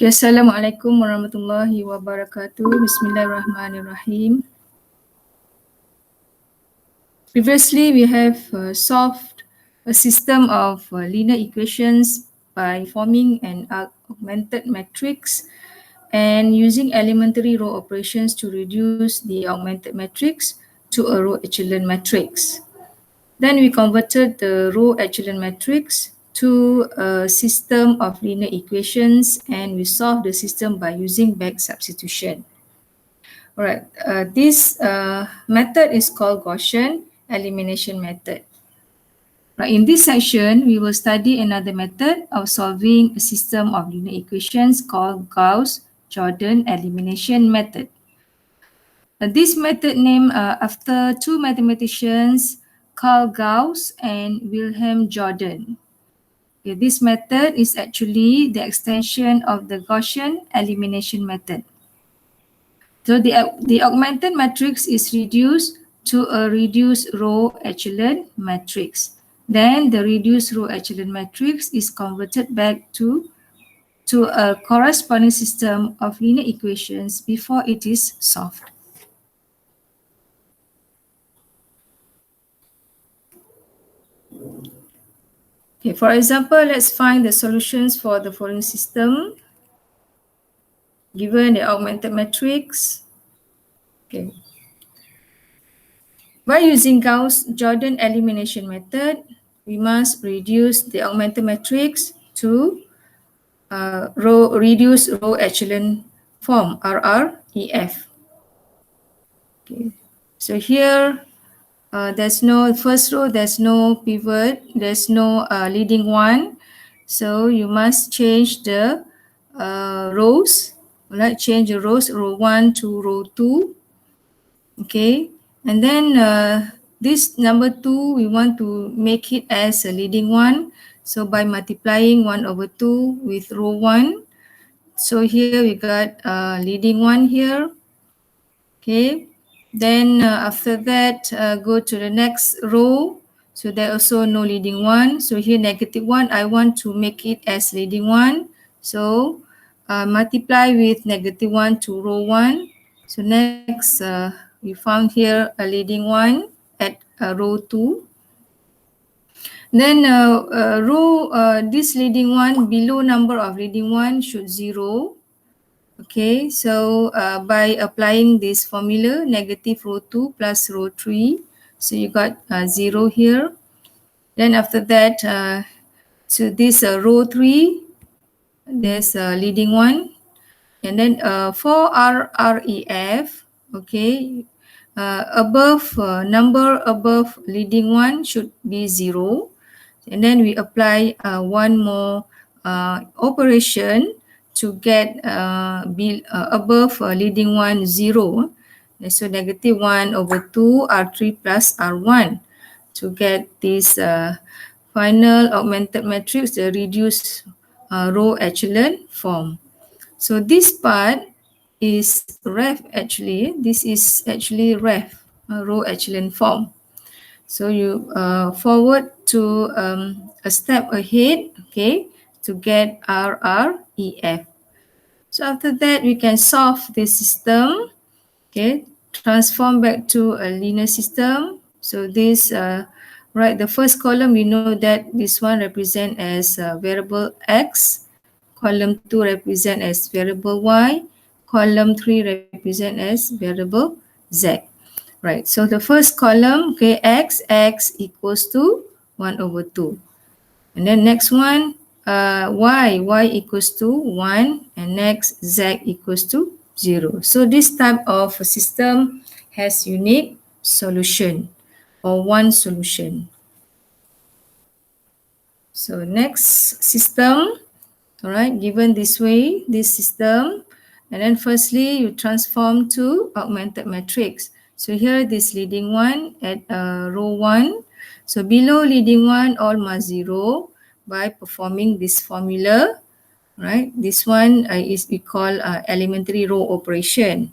Okay, Assalamualaikum warahmatullahi wabarakatuh. Bismillahirrahmanirrahim. Previously, we have solved a system of linear equations by forming an augmented matrix and using elementary row operations to reduce the augmented matrix to a row echelon matrix. Then we converted the row echelon matrix to a system of linear equations and we solved the system by using back substitution. Alright, this method is called Gaussian elimination method. Right, in this section, we will study another method of solving a system of linear equations called Gauss-Jordan elimination method. This method named after two mathematicians, Carl Gauss and Wilhelm Jordan. Okay, this method is actually the extension of the Gaussian elimination method. So the augmented matrix is reduced to a reduced row echelon matrix. Then the reduced row echelon matrix is converted back to a corresponding system of linear equations before it is solved. Okay, for example, let's find the solutions for the following system. Given the augmented matrix, okay. By using Gauss-Jordan elimination method, we must reduce the augmented matrix to reduced row echelon form, RREF. Okay. So here, there's no first row, there's no pivot, there's no leading one. So you must change the rows. Right, change the rows, row 1 to row 2. Okay, and then this number 2, we want to make it as a leading one. So by multiplying 1/2 with row 1. So here we got leading one here. Okay, then after that, go to the next row. So there also no leading one. So here -1, I want to make it as leading one. So multiply with -1 to row 1. So next, we found here a leading one at row 2. Then this leading one, below number of leading one should 0. Okay, so by applying this formula, negative row 2 plus row 3, so you got 0 here. Then after that, so this row 3, there's a leading one. And then for RREF, okay, number above leading one should be 0. And then we apply one more operation to get above leading one 0. So -1/2 R3 plus R1 to get this final augmented matrix, the reduced row echelon form. So this part is ref actually. This is actually ref, row echelon form. So you forward to a step ahead, okay, to get RREF. So after that, we can solve this system, okay, transform back to a linear system. So this, right, the first column, we know that this one represent as variable X, column 2 represent as variable Y, column 3 represent as variable Z. Right, so the first column, okay, X equals to 1/2. And then next one, Y equals to 1, and next Z equals to 0. So this type of system has unique solution or one solution. So next system, all right, given this way, this system, and then firstly you transform to augmented matrix. So here this leading one at row 1. So below leading one all must 0 by performing this formula, right? This one is we call elementary row operation.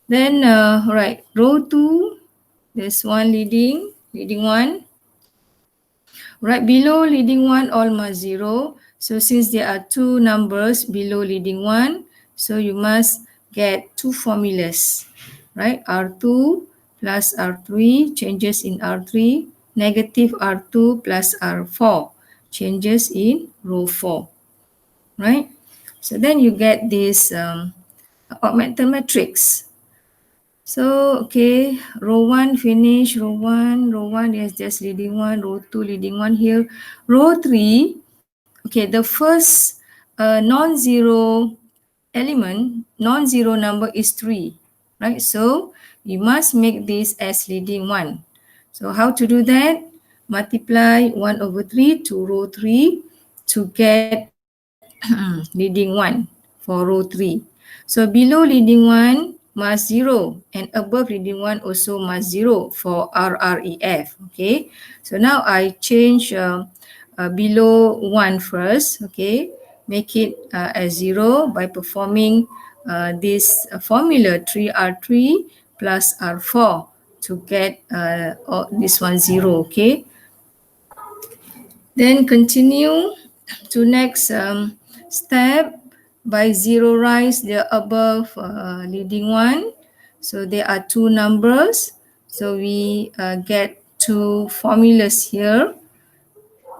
Then right, row 2, there's one leading one. Right below leading one all must 0. So since there are two numbers below leading one, so you must get two formulas, right? R2 plus R3 changes in R3, negative R2 plus R4 changes in row 4, right? So then you get this augmented matrix. So, okay, row 1 finish, row 1, yes, just leading 1, row 2 leading 1 here. Row 3, okay, the first non-zero element, non-zero number is 3, right? So, you must make this as leading 1. So, how to do that? Multiply 1 over 3 to row 3 to get leading 1 for row 3. So below leading 1 must 0 and above leading 1 also must 0 for RREF. Okay, so now I change below 1 first. Okay, make it as 0 by performing this formula 3R3 plus R4 to get this one 0. Okay, then continue to next step by zeroize the above leading one. So there are two numbers. So we get two formulas here.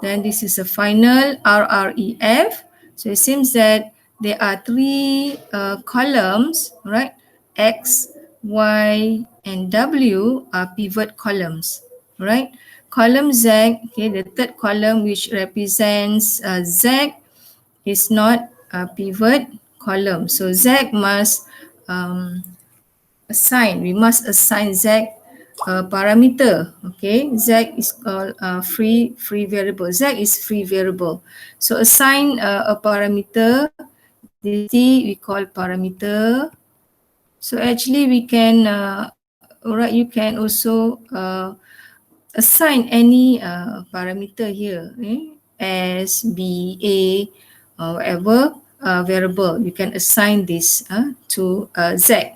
Then this is a final RREF. So it seems that there are three columns, right? X, Y, and W are pivot columns, right? Column Z, okay, the third column which represents Z is not a pivot column. So Z must we must assign Z a parameter. Okay, Z is called free variable. Z is free variable. So assign a parameter. This T we call parameter. So actually we can, alright, you can also assign any parameter here, S, B, A, whatever variable. You can assign this to Z.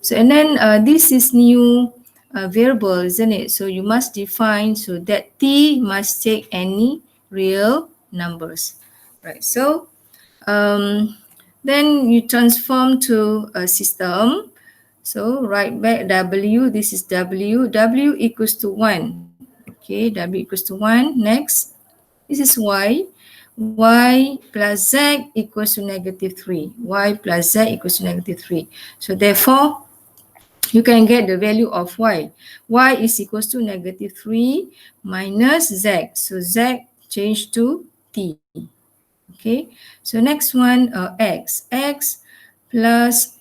So and then this is new variable, isn't it? So you must define so that T must take any real numbers, right? So then you transform to a system. So write back W, this is W, W equals to 1. Okay, W equals to 1. Next, this is Y. Y plus Z equals to negative 3. Y plus Z equals to negative 3. So therefore, you can get the value of Y. Y is equals to negative 3 minus Z. So Z changed to T. Okay, so next one, X. X plus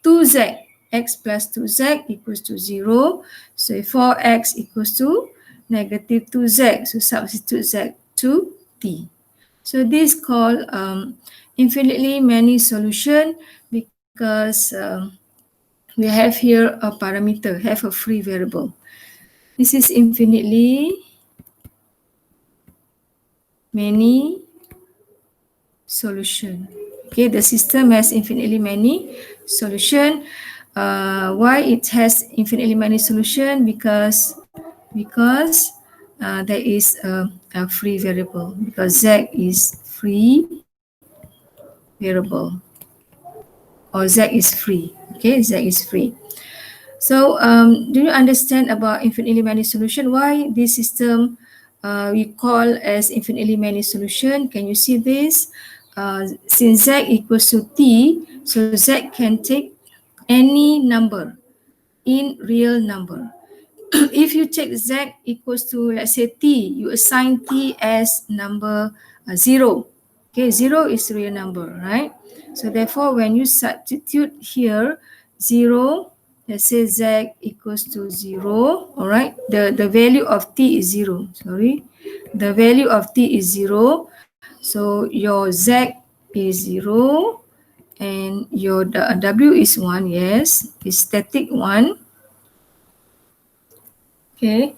2Z. X plus 2Z equals to 0. So 4X equals to negative 2Z. So substitute Z to T. So this is called infinitely many solution because we have here a parameter, have a free variable. This is infinitely many solution. Okay, the system has infinitely many solution. Why it has infinitely many solution? Because there is a free variable, because Z is free variable, or Z is free. Okay, Z is free. So do you understand about infinitely many solution? Why this system we call as infinitely many solution? Can you see this? Since Z equals to T, so Z can take any number in real number. If you take Z equals to, let's say, T, you assign T as number 0. Okay, 0 is real number, right? So therefore, when you substitute here 0, let's say Z equals to 0, all right? The value of T is 0, sorry. The value of T is 0. So your Z is 0 and your W is 1, yes, is static 1. Okay,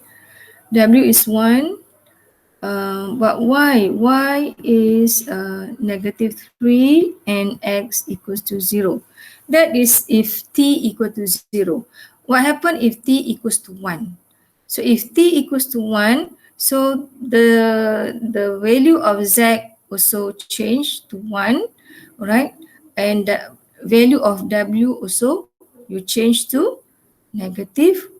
W is 1, but Y? Y is negative 3 and X equals to 0. That is if T equal to 0. What happens if T equals to 1? So if T equals to 1, so the value of Z also change to 1, all right? And the value of W also you change to negative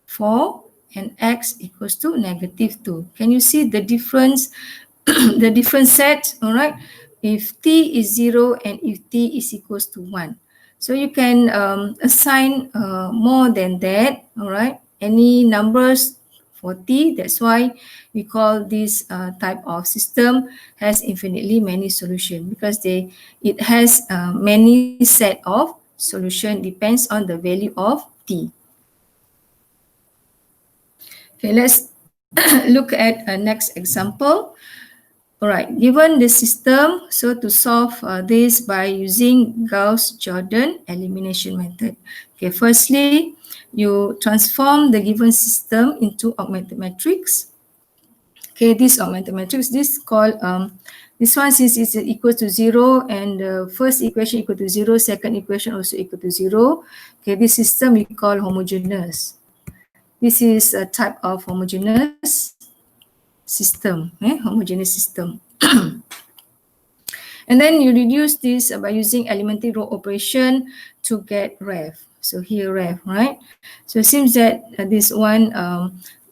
4 and X equals to negative 2. Can you see the difference, the different sets, all right? If T is 0 and if T is equals to 1. So you can assign more than that, all right? Any numbers for T, that's why we call this type of system has infinitely many solutions, because it has many set of solution depends on the value of T. Okay, let's look at a next example. All right, given the system, so to solve this by using Gauss-Jordan elimination method. Okay, firstly, you transform the given system into augmented matrix. Okay, this augmented matrix, this called, this one since it's equal to 0 and the first equation equal to 0, second equation also equal to 0. Okay, this system we call homogeneous. This is a type of homogeneous system, homogeneous system. And then you reduce this by using elementary row operation to get ref. So here ref, right? So it seems that this one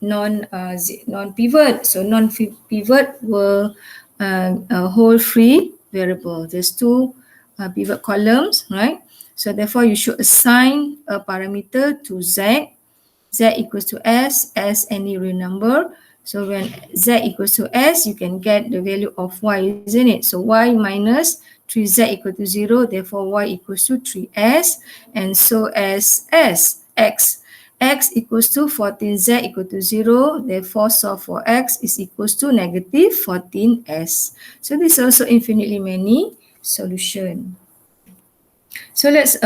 non-pivot. So non-pivot will hold free variable. There's two pivot columns, right? So therefore you should assign a parameter to Z. Z equals to S as any real number. So when Z equals to S, you can get the value of Y, isn't it? So Y minus 3Z equal to 0, therefore Y equals to 3S, and so as S, X. X equals to 14Z equal to 0, therefore solve for X is equals to negative 14S. So this is also infinitely many solution. So let's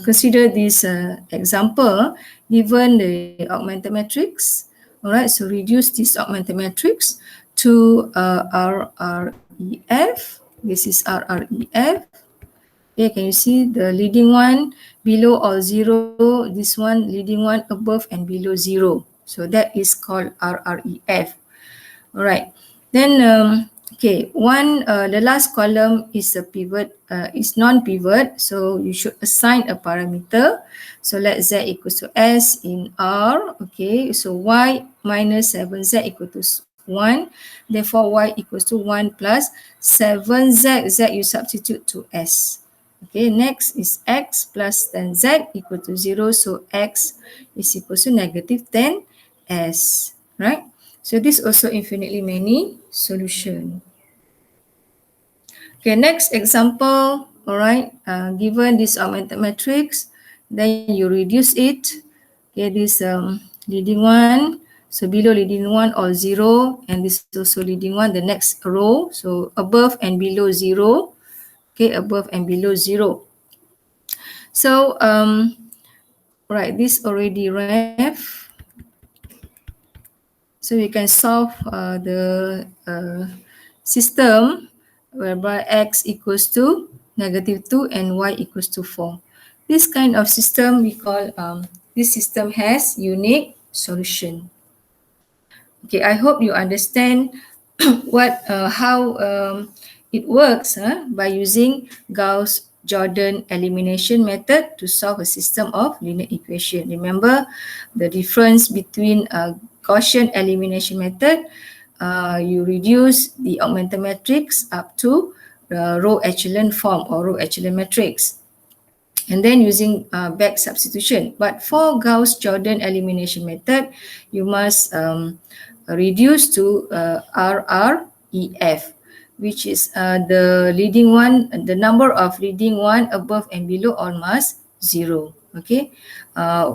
consider this example given the augmented matrix. All right, so reduce this augmented matrix to RREF. This is RREF. Okay, can you see the leading one below or 0? This one leading one above and below 0. So that is called RREF. All right. Then okay, the last column is a pivot, is non-pivot, so you should assign a parameter. So let Z equals to S in R. Okay, so Y minus 7Z equal to 1. Therefore, Y equals to 1 plus 7Z. Z you substitute to S. Okay, next is X plus 10Z equal to 0. So X is equal to negative 10S, right? So this also infinitely many solution. Okay, next example, all right, given this augmented matrix, then you reduce it. Okay, this leading one, so below leading one or 0, and this is also leading one, the next row, so above and below 0. Okay, above and below 0. So, right, this already ref. So we can solve the system whereby X equals to negative 2 and Y equals to 4. This kind of system we call, this system has unique solution. Okay, I hope you understand how it works by using Gauss-Jordan elimination method to solve a system of linear equation. Remember the difference between Gaussian elimination method, you reduce the augmented matrix up to row echelon form or row echelon matrix, and then using back substitution. But for Gauss-Jordan elimination method, you must reduce to RREF, which is the leading one, the number of leading one above and below almost 0. Okay,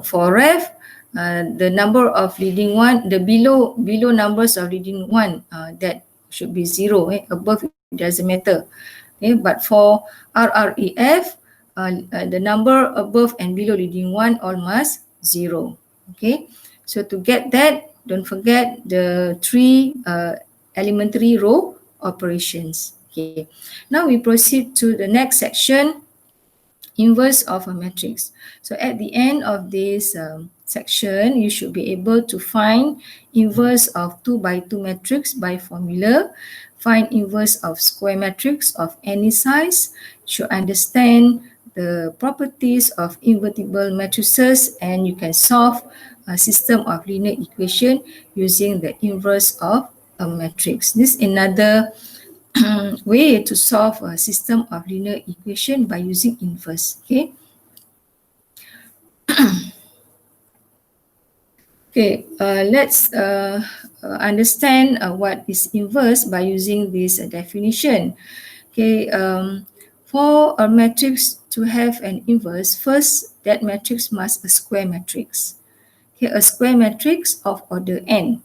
for ref, the number of leading one, the below numbers of leading one, that should be 0. Above it doesn't matter. Okay, but for RREF, the number above and below leading one almost 0. Okay, so to get that, don't forget the 3 elementary row operations. Okay, now we proceed to the next section. inverse of a matrix. So at the end of this section, you should be able to find inverse of 2 by 2 matrix by formula, find inverse of square matrix of any size, should understand the properties of invertible matrices, and you can solve a system of linear equation using the inverse of a matrix. This is another way to solve a system of linear equation by using inverse. Okay. Okay, let's understand what is inverse by using this definition. Okay, for a matrix to have an inverse, first that matrix must a square matrix. Okay, a square matrix of order n.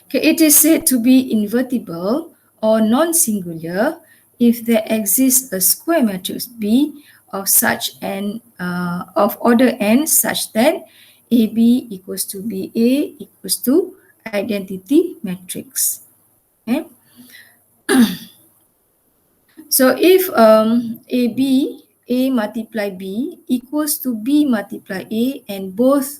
Okay, it is said to be invertible or non-singular if there exists a square matrix B of such an of order n such that AB equals to BA equals to identity matrix. Okay. So if AB, A multiply B equals to B multiply A, and both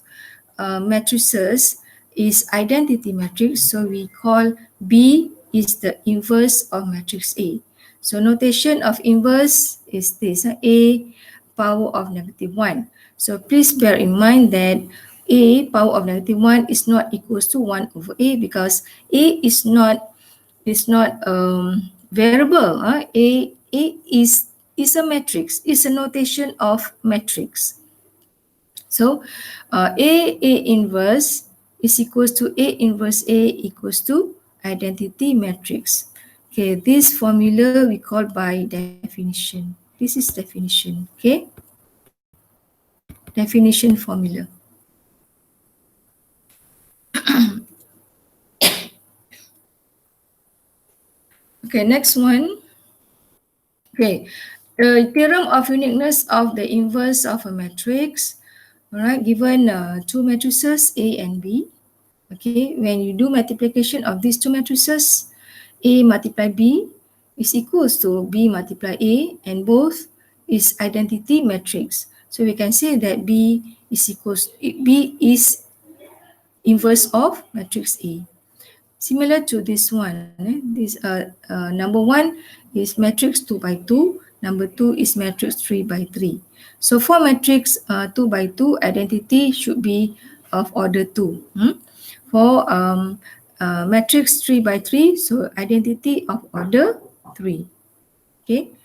matrices is identity matrix, so we call B is the inverse of matrix A. So notation of inverse is this, A power of -1. So please bear in mind that A power of -1 is not equals to 1 over A, because A is not variable. A is a matrix, is a notation of matrix. So A inverse is equals to A inverse A equals to identity matrix. Okay, this formula we call by definition. This is definition. Okay, definition formula. Okay, next one. Okay, the theorem of uniqueness of the inverse of a matrix. All right, given two matrices A and B. Okay, when you do multiplication of these two matrices, A multiply B is equals to B multiply A, and both is identity matrix. So we can say that B is inverse of matrix A. Similar to this one, this number 1 is matrix 2 by 2, number 2 is matrix 3 by 3. So for matrix 2 by 2, identity should be of order 2. For matrix 3 by 3, so identity of order 3. Okay.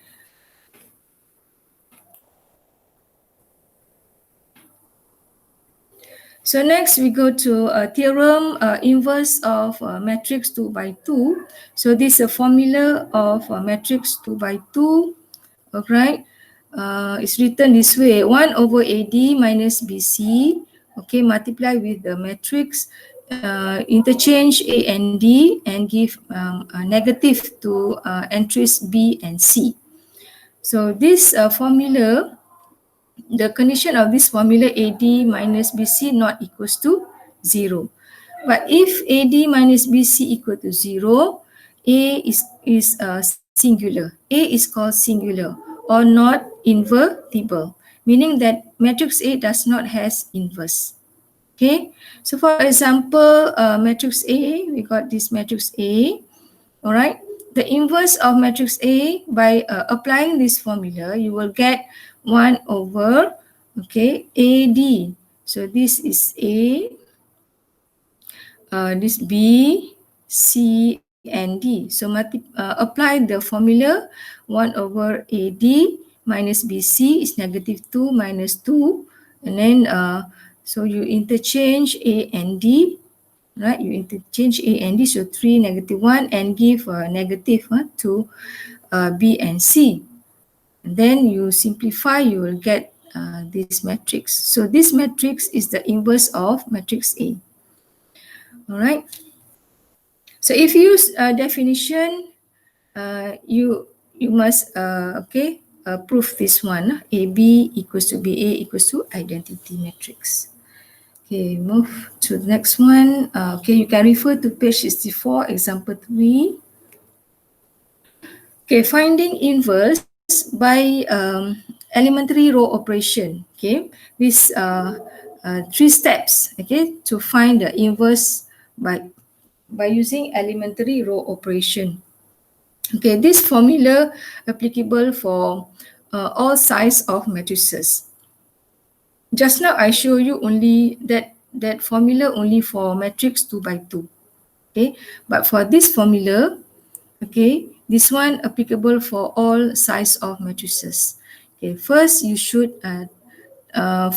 So next we go to a theorem inverse of matrix 2 by 2. So this is a formula of matrix 2 by 2. Alright. It's written this way: 1 over AD minus BC. Okay, multiply with the matrix, interchange A and D, and give a negative to entries B and C. So this formula, the condition of this formula, AD minus BC not equals to 0. But if AD minus BC equal to 0, A is singular. A is called singular or not invertible, meaning that matrix A does not has inverse. Okay, so for example, matrix A, we got this matrix A. All right, the inverse of matrix A, by applying this formula, you will get 1 over, okay, AD. So this is A, this B, C, and D. So apply the formula, 1 over AD minus BC is -2 minus 2. And then, so you interchange A and D, right? You interchange A and D, so 3, -1, and give negative to B and C. And then you simplify, you will get this matrix. So this matrix is the inverse of matrix A. All right. So if you use definition, you must prove this one. AB equals to BA equals to identity matrix. Okay, move to the next one. Okay, you can refer to page 64, example 3. Okay, finding inverse by elementary row operation. Okay, these 3 steps. Okay, to find the inverse by using elementary row operation. Okay, this formula applicable for all size of matrices. Just now I show you only that formula only for matrix 2 by 2. Okay, but for this formula, okay, this one applicable for all size of matrices. Okay, first you should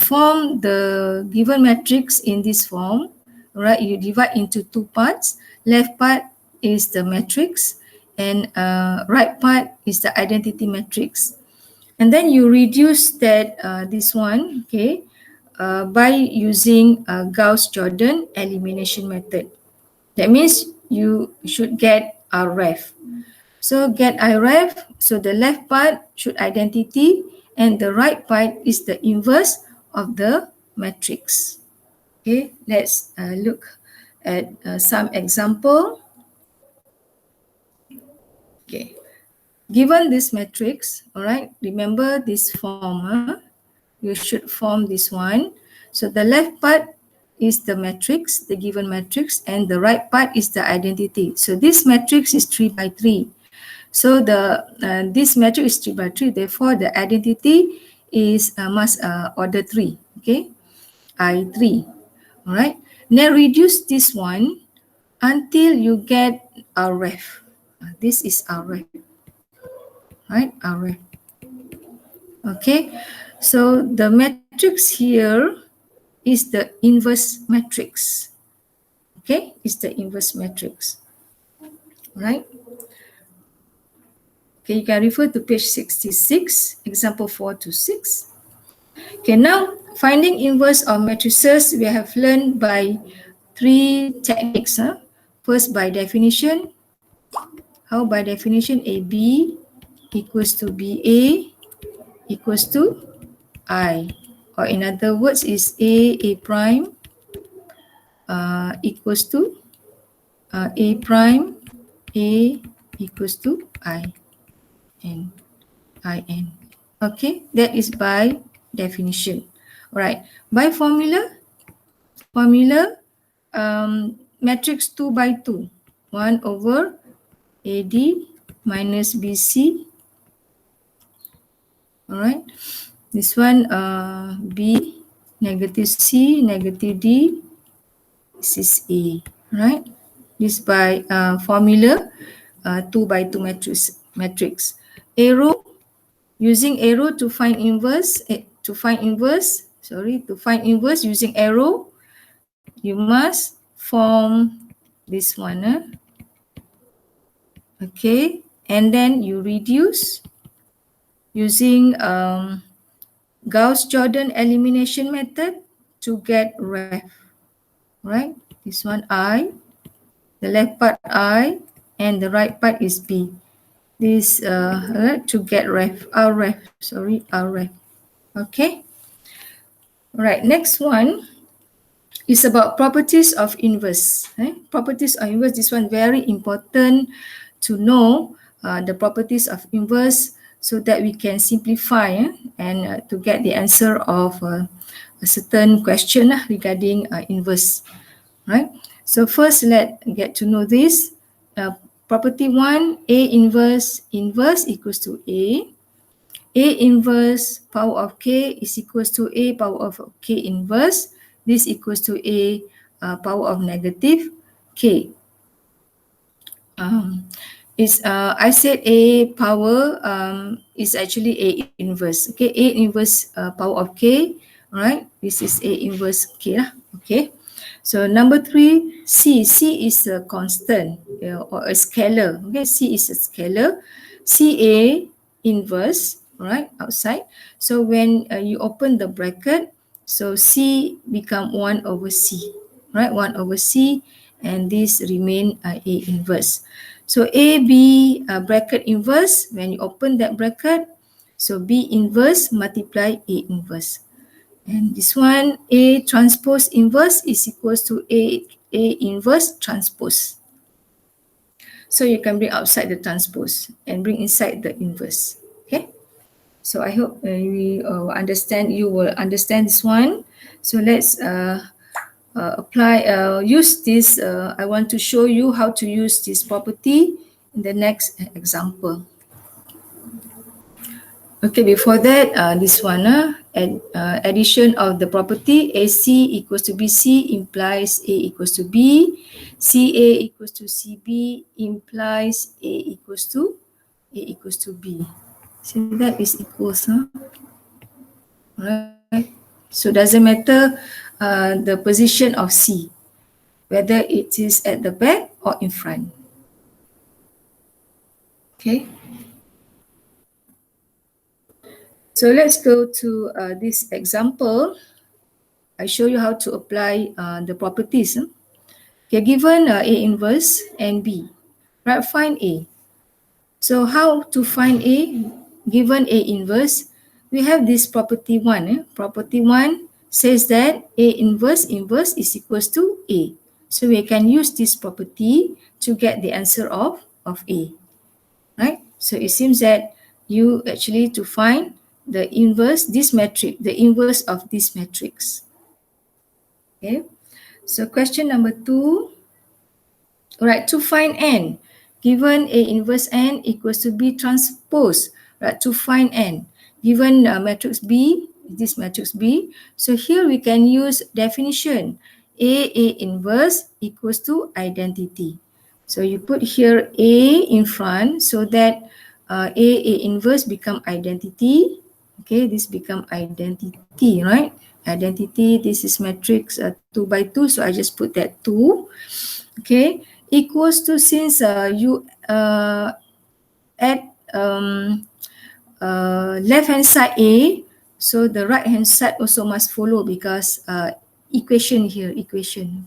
form the given matrix in this form. Right, you divide into 2 parts. Left part is the matrix, and right part is the identity matrix. And then you reduce that this one, okay, by using Gauss-Jordan elimination method. That means you should get RF. So get IREF, so the left part should identity and the right part is the inverse of the matrix. Okay, let's look at some example. Okay, given this matrix, all right, remember this form, you should form this one. So the left part is the matrix, the given matrix, and the right part is the identity. So this matrix is 3 by 3. So this matrix is 3 by 3, therefore the identity is must order 3, okay, I3, all right. Now reduce this one until you get RF. This is RF, right, RF. Okay, so the matrix here is the inverse matrix. Okay, is the inverse matrix, right? Okay, you can refer to page 66, example 4 to 6. Okay, now finding inverse of matrices we have learned by 3 techniques. First, by definition. How by definition? AB equals to BA equals to I. Or in other words, is A prime equals to A prime A equals to I and IN. Okay, that is by definition. All right, by formula, matrix 2 by 2, 1 over AD minus BC. All right, this one B, negative C, negative D, this is A, right? This by formula 2 by 2 matrix. Arrow, using arrow to find inverse, using arrow, you must form this one. Okay, and then you reduce using Gauss-Jordan elimination method to get ref. Right, this one I, the left part I, and the right part is B. This to get ref, RF. Okay. All right, next one is about properties of inverse. Properties of inverse, this one very important to know the properties of inverse so that we can simplify and to get the answer of a certain question regarding inverse, right? So first, let's get to know this. Property 1, A inverse equals to A. A inverse power of K is equals to A power of K inverse. This equals to A power of negative K. I said A power is actually A inverse. Okay, A inverse power of K, right? This is A inverse K. Okay. So number 3, C. C is a constant or a scalar. Okay, C is a scalar. CA inverse, right, outside. So when you open the bracket, so C become 1 over C, right, 1 over C, and this remain A inverse. So AB bracket inverse, when you open that bracket, so B inverse multiply A inverse. And this one, A transpose inverse is equals to A inverse transpose. So you can bring outside the transpose and bring inside the inverse. Okay. So I hope we understand. You will understand this one. So let's use this. I want to show you how to use this property in the next example. Okay, before that, this one, addition of the property AC equals to BC implies A equals to B, CA equals to CB implies A equals to B. So that is equals, right? So doesn't matter the position of C, whether it is at the back or in front. Okay. So let's go to this example. I show you how to apply the properties. Okay, given A inverse and B, right? Find A. So how to find A? Given A inverse, we have this property 1. Property 1 says that A inverse is equals to A. So we can use this property to get the answer of A, right? So it seems that you actually to find the inverse, this matrix, the inverse of this matrix. Okay, so question number 2. All right, to find n, given A inverse n equals to B transpose, right? To find n, given matrix B, this matrix B, so here we can use definition. A inverse equals to identity. So you put here A in front so that A inverse become identity. Okay, this become identity, right? Identity, this is matrix 2 by 2, so I just put that 2. Okay, equals to, since you add left hand side A, so the right hand side also must follow because equation,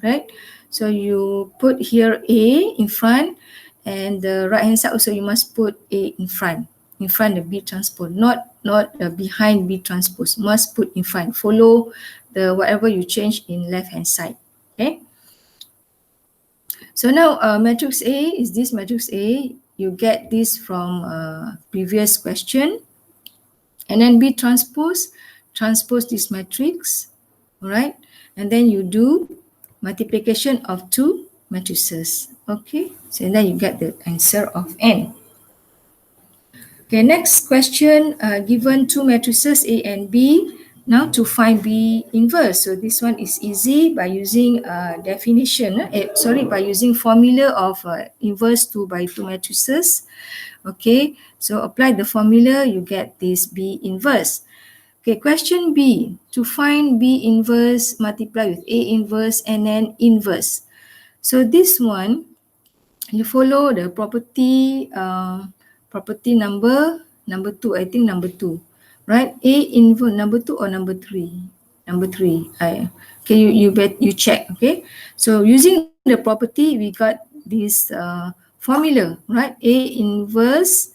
right? So you put here A in front, and the right hand side also you must put A in front of B transpose, not behind B transpose, must put in front, follow the whatever you change in left hand side. Okay. So now matrix A is this matrix A. You get this from previous question. And then B transpose this matrix, all right? And then you do multiplication of 2 matrices, okay? So then you get the answer of n. Okay, next question, given 2 matrices A and B, now to find B inverse. So this one is easy by using definition, by using formula of inverse 2 by 2 matrices. Okay, so apply the formula, you get this B inverse. Okay, question B, to find B inverse, multiply with A inverse and then inverse. So this one, you follow the property, property number 2, I think number 2, right? A inverse, number 2 or number 3? Number 3. Okay, you check, okay? So using the property, we got this formula, right? A inverse,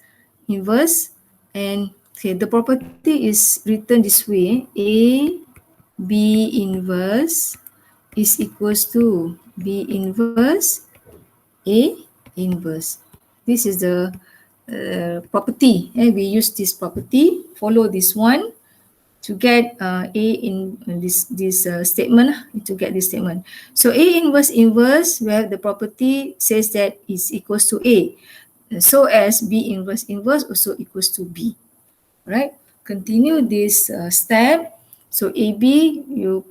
and okay, the property is written this way. A B inverse is equals to B inverse A inverse. This is the property. We use this property, follow this one to get A in this statement, to get this statement. So A inverse, we have the property says that is equals to A. So as B inverse also equals to B, right? Continue this step. So AB, you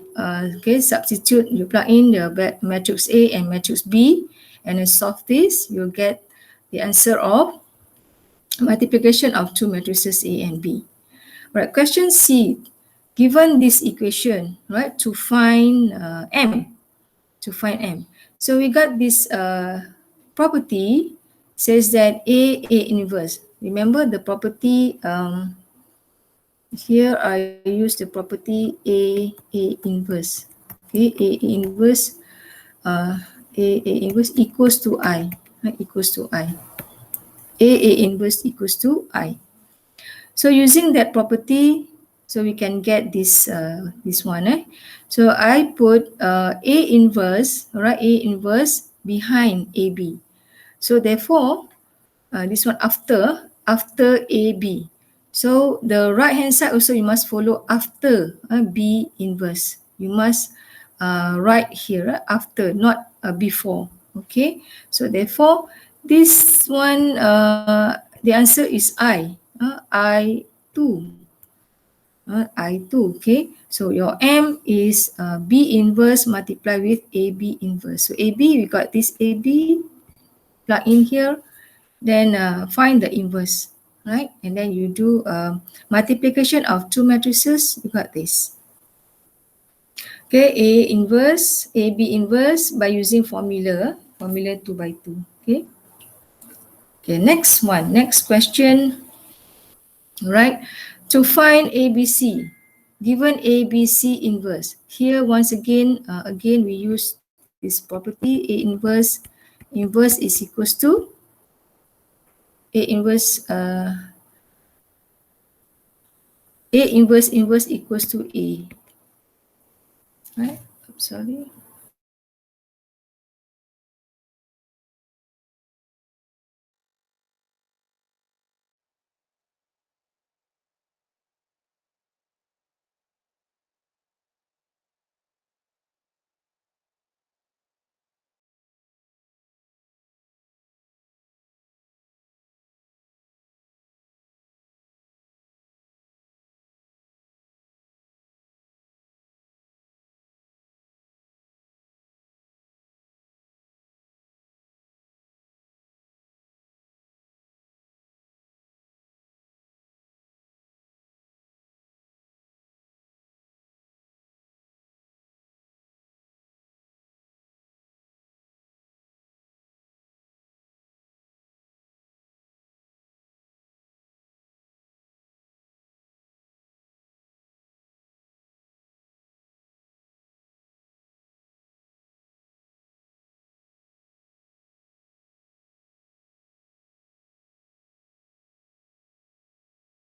substitute, you plug in the matrix A and matrix B, and then solve this, you'll get the answer of multiplication of 2 matrices A and B. Right, question C, given this equation, right, to find M. So we got this property says that A inverse. Remember the property, here I use the property A inverse. Okay, A inverse, A inverse equals to I, right, equals to I. A inverse equals to I. So using that property, so we can get this this one. So I put A inverse, all right, A inverse behind AB. So therefore, this one after AB. So the right hand side also you must follow after B inverse. You must write here after, not before. Okay, so therefore this one the answer is I2. I2, okay. So your M is B inverse multiplied with AB inverse. So AB, we got this AB, plug in here, then find the inverse, right? And then you do multiplication of two matrices, you got this. Okay, A inverse, AB inverse by using formula 2 by 2, okay. Okay, next one, next question, right? To find ABC, given ABC inverse, here once again, we use this property, A inverse, inverse is equals to A inverse, A inverse inverse equals to A, right? Sorry.